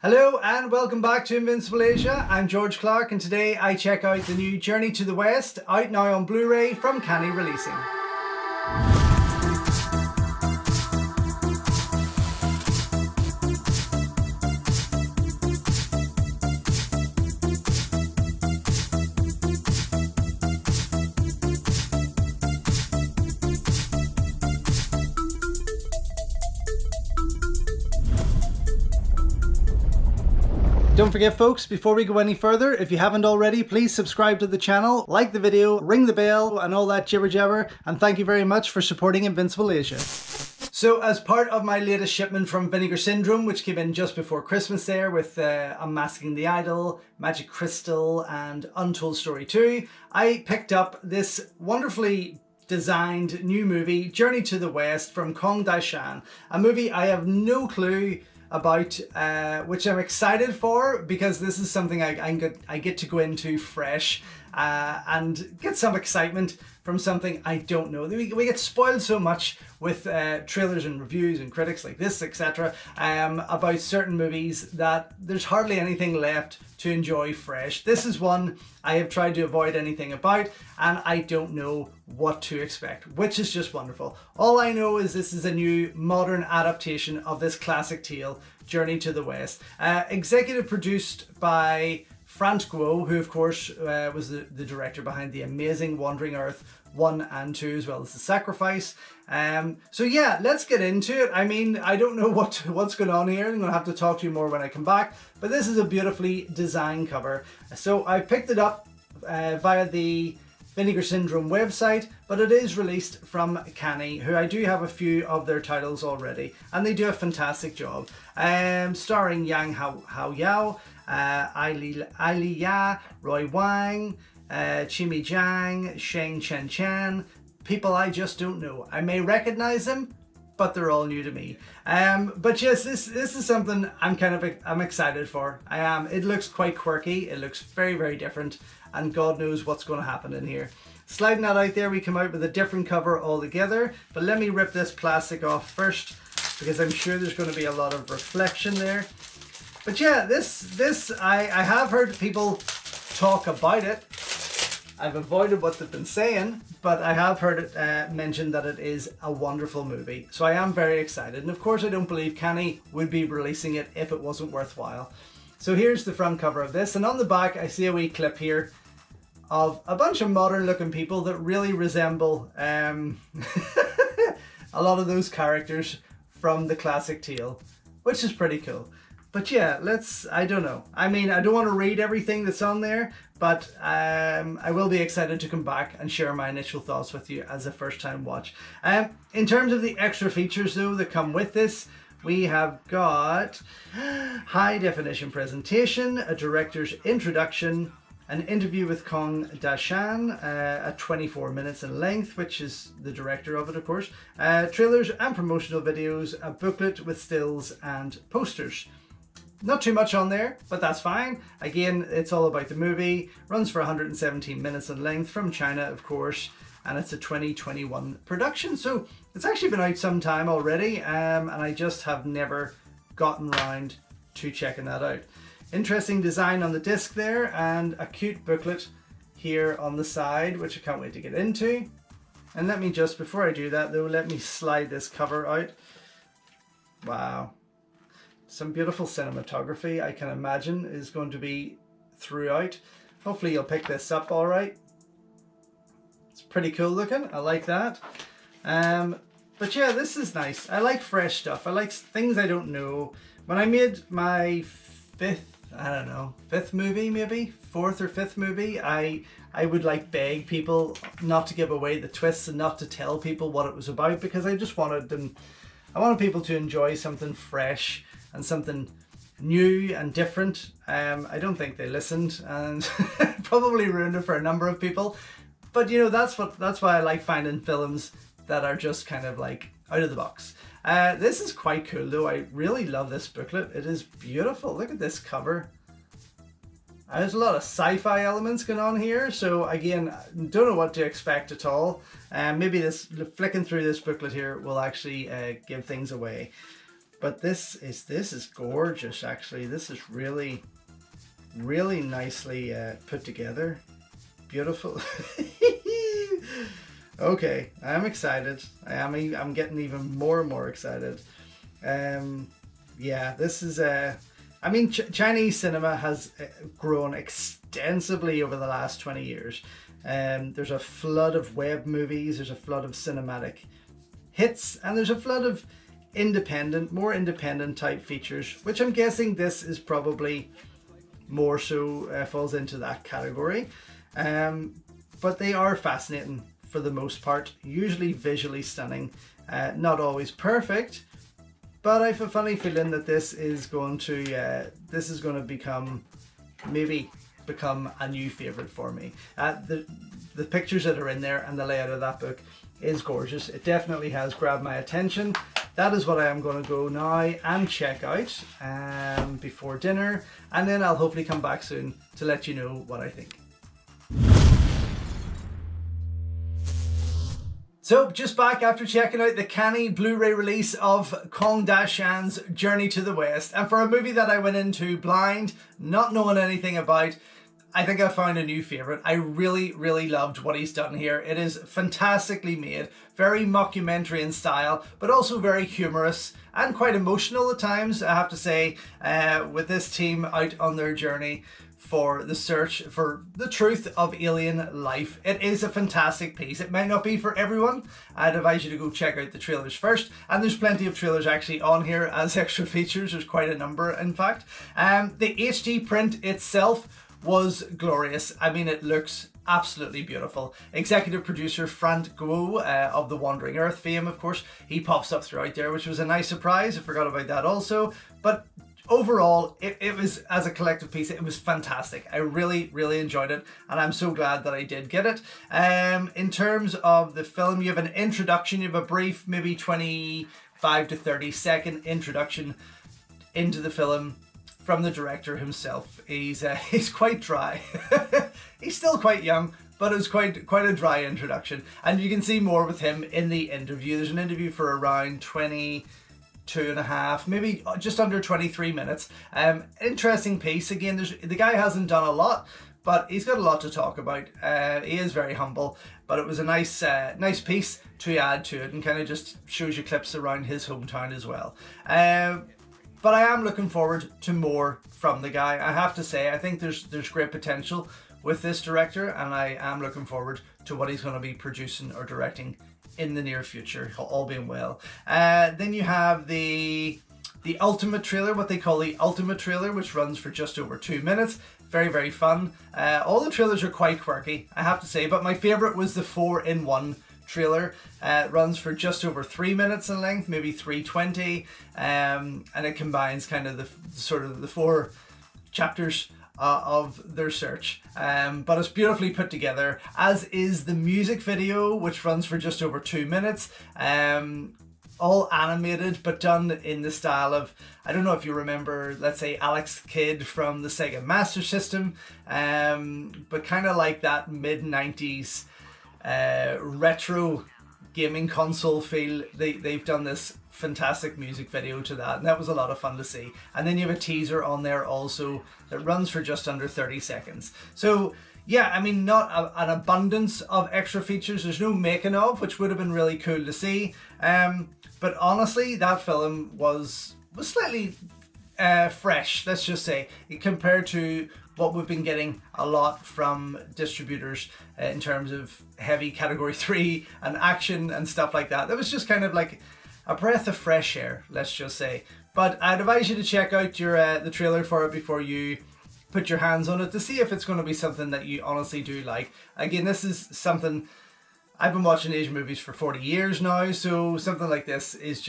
Hello and welcome back to Invincible Asia. I'm George Clark and today I check out the new Journey to the West, out now on Blu-ray from Kani Releasing. Don't forget folks, before we go any further, if you haven't already, please subscribe to the channel, like the video, ring the bell and all that jibber jabber, and thank you very much for supporting Invincible Asia. So as part of my latest shipment from Vinegar Syndrome, which came in just before Christmas there with Unmasking the Idol, Magic Crystal and Untold Story 2, I picked up this wonderfully designed new movie, Journey to the West from Kong Daishan, a movie I have no clue about, which I'm excited for because this is something I get to go into fresh and get some excitement from something I don't know. We get spoiled so much with trailers and reviews and critics like this, etc. About certain movies that there's hardly anything left to enjoy fresh. This is one I have tried to avoid anything about and I don't know what to expect, which is just wonderful. All I know is this is a new modern adaptation of this classic tale, Journey to the West. Executive produced by Frant Gwo, who of course was the director behind the amazing Wandering Earth 1 and 2, as well as The Sacrifice. So yeah, let's get into it. I mean, I don't know what's going on here. I'm going to have to talk to you more when I come back. But this is a beautifully designed cover. So I picked it up via the Vinegar Syndrome website, but it is released from Kani, who I do have a few of their titles already, and they do a fantastic job. Starring Yang Hao Yao, Ai Ya, Roy Wang, Chimi Zhang, Sheng Chen Chan, people I just don't know. I may recognize them, but they're all new to me. But yes, this is something I'm excited for. I am. It looks quite quirky. It looks very, very different, and God knows what's going to happen in here. Sliding that out there, we come out with a different cover altogether. But let me rip this plastic off first, because I'm sure there's going to be a lot of reflection there. But yeah, this I have heard people talk about it. I've avoided what they've been saying, but I have heard it mentioned that it is a wonderful movie. So I am very excited. And of course, I don't believe Kani would be releasing it if it wasn't worthwhile. So here's the front cover of this. And on the back, I see a wee clip here of a bunch of modern looking people that really resemble a lot of those characters from the classic tale, which is pretty cool. But yeah, I don't know. I mean, I don't want to read everything that's on there, but I will be excited to come back and share my initial thoughts with you as a first time watch. In terms of the extra features though that come with this, we have got high definition presentation, a director's introduction, an interview with Kong Daishan at 24 minutes in length, which is the director of it, of course, trailers and promotional videos, a booklet with stills and posters. Not too much on there, but that's fine. Again, it's all about the movie. Runs for 117 minutes in length, from China, of course, and it's a 2021 production. So it's actually been out some time already, and I just have never gotten round to checking that out. Interesting design on the disc there, and a cute booklet here on the side, which I can't wait to get into. And let me just, before I do that though, let me slide this cover out. Wow. Some beautiful cinematography, I can imagine, is going to be throughout. Hopefully you'll pick this up all right. It's pretty cool looking. I like that. But yeah, this is nice. I like fresh stuff. I like things I don't know. When I made my fifth movie, maybe fourth or fifth movie, I would like beg people not to give away the twists and not to tell people what it was about, because I just wanted I wanted people to enjoy something fresh and something new and different. I don't think they listened, and probably ruined it for a number of people. But you know, that's why I like finding films that are just kind of like out of the box. This is quite cool though. I really love this booklet. It is beautiful. Look at this cover. There's a lot of sci-fi elements going on here, so again, don't know what to expect at all. Maybe flicking through this booklet here will actually give things away. But this is gorgeous, actually. This is really, really nicely put together. Beautiful. Okay, I'm excited. I'm getting even more and more excited. Yeah, this is I mean, Chinese cinema has grown extensively over the last 20 years. There's a flood of web movies, there's a flood of cinematic hits, and there's a flood of more independent type features, which I'm guessing this is probably more so falls into that category. But they are fascinating for the most part, usually visually stunning, not always perfect, but I have a funny feeling that this is going to become a new favorite for me. The pictures that are in there and the layout of that book is gorgeous. It definitely has grabbed my attention. That is what I am going to go now and check out before dinner, and then I'll hopefully come back soon to let you know what I think. So, just back after checking out the Kani Blu-ray release of Kong Da Shan's Journey to the West, and for a movie that I went into blind, not knowing anything about, I think I found a new favourite. I really, really loved what he's done here. It is fantastically made, very mockumentary in style, but also very humorous and quite emotional at times, I have to say, with this team out on their journey for the search for the truth of alien life. It is a fantastic piece. It might not be for everyone. I'd advise you to go check out the trailers first, and there's plenty of trailers actually on here as extra features. There's quite a number, in fact. The HD print itself was glorious. I mean, it looks absolutely beautiful. Executive producer Frant Gwo of the Wandering Earth fame, of course, he pops up throughout there, which was a nice surprise. I forgot about that also, but overall, it was, as a collective piece, it was fantastic. I really, really enjoyed it, and I'm so glad that I did get it. In terms of the film, you have an introduction, you have a brief, maybe 25 to 30 second introduction into the film from the director himself. He's quite dry. He's still quite young, but it was quite a dry introduction, and you can see more with him in the interview. There's an interview for around 22.5, maybe just under 23 minutes. Interesting piece. Again, the guy hasn't done a lot, but he's got a lot to talk about. He is very humble, but it was a nice piece to add to it, and kind of just shows you clips around his hometown as well. But I am looking forward to more from the guy. I have to say, I think there's great potential with this director, and I am looking forward to what he's going to be producing or directing in the near future, all being well. Then you have the ultimate trailer, what they call the ultimate trailer, which runs for just over 2 minutes. Very, very fun. All the trailers are quite quirky, I have to say, but my favorite was the 4-in-1 trailer. It runs for just over 3 minutes in length, maybe 3:20, and it combines kind of the 4 chapters of their search, but it's beautifully put together, as is the music video, which runs for just over 2 minutes, all animated but done in the style of, I don't know if you remember, let's say Alex Kidd from the Sega Master System, but kind of like that mid-90s retro gaming console feel. They've done this fantastic music video to that, and that was a lot of fun to see. And then you have a teaser on there also that runs for just under 30 seconds. So yeah, I mean, not an abundance of extra features. There's no making of, which would have been really cool to see. But honestly, that film was slightly fresh, let's just say, compared to what we've been getting a lot from distributors in terms of heavy category 3 and action and stuff like that. That was just kind of like a breath of fresh air, let's just say. But I'd advise you to check out the trailer for it before you put your hands on it, to see if it's going to be something that you honestly do like. Again, this is something, I've been watching Asian movies for 40 years now, so something like this is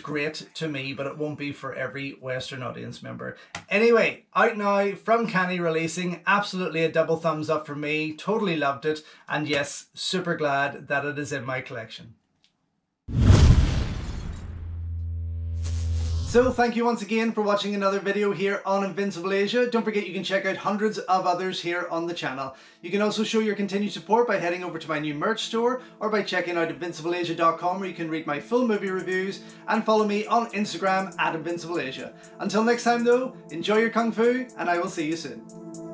great to me, but it won't be for every Western audience member. Anyway, out now from Kani releasing, absolutely a double thumbs up for me, totally loved it, and yes, super glad that it is in my collection. So thank you once again for watching another video here on Invincible Asia. Don't forget you can check out hundreds of others here on the channel. You can also show your continued support by heading over to my new merch store or by checking out invincibleasia.com, where you can read my full movie reviews and follow me on Instagram at Invincible Asia. Until next time though, enjoy your Kung Fu and I will see you soon.